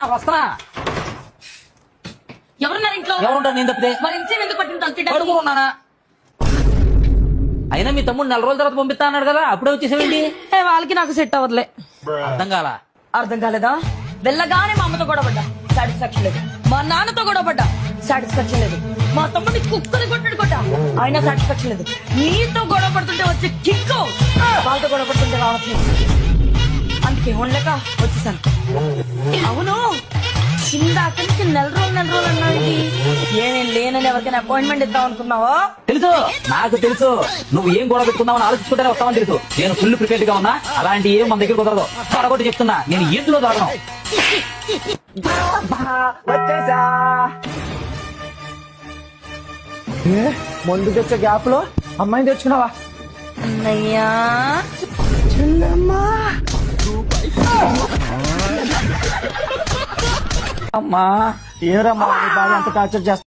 వస్తున్నా. ఎవరున్నారు ఇంట్లో? ఎవరుంటారు? నేను తప్పితే మరి ఇంట్లో ఎందుకు పట్టిన తలుపు పడుకున్నానా? అయినా మీ తమ్ముడు 4 రోజుల తర్వాత పంపిస్తా అన్నాడు కదా, అప్పుడే వచ్చేసేవేంటి? వాళ్ళకి నాకు సెట్ అవ్వదులే. అర్థం కాలా? అర్థం కాలేదా? వెళ్ళగానే మా అమ్మతో గొడవ పడ్డా, సాటిస్ఫాక్షన్ లేదు. మా నాన్నతో గొడవ పడ్డా, సాటిస్ఫాక్షన్ లేదు. మా తమ్ముడిని కుక్కని కొట్టా, అయినా సాటిస్ఫాక్షన్ లేదు. నీతో గొడవ పడుతుంటే వచ్చే కిక్కు వాళ్ళతో గొడవ పడుతుంటే రావట్లేదు. అందుకే ఉండలేక వచ్చేసాను. అవును, ఇందాక నుంచి నెల రోజులు అన్నాడు. నేను లేనని ఎవరికైనా అపాయింట్మెంట్ ఇద్దాం అనుకున్నావా? తెలుసు, నాకు తెలుసు. నువ్వు ఏం గొడవ పెట్టుకుందామని ఆలోచించుకుంటేనే వస్తావని తెలుసు. నేను ఫుల్ ప్రిపేర్డ్ గా ఉన్నా. అలాంటి ఏం మన దగ్గర కుదరదు. త్వరగొట్టి చెప్తున్నా, నేను ఎందులో దొరకను. వచ్చేసా. ముందు తెచ్చే గ్యాప్ లో అమ్మాయిని తెచ్చుకున్నావా? అన్నయ్యా, అమ్మా ఏరమ్మా, నీ బాగా అంత టార్చర్ చేస్తా.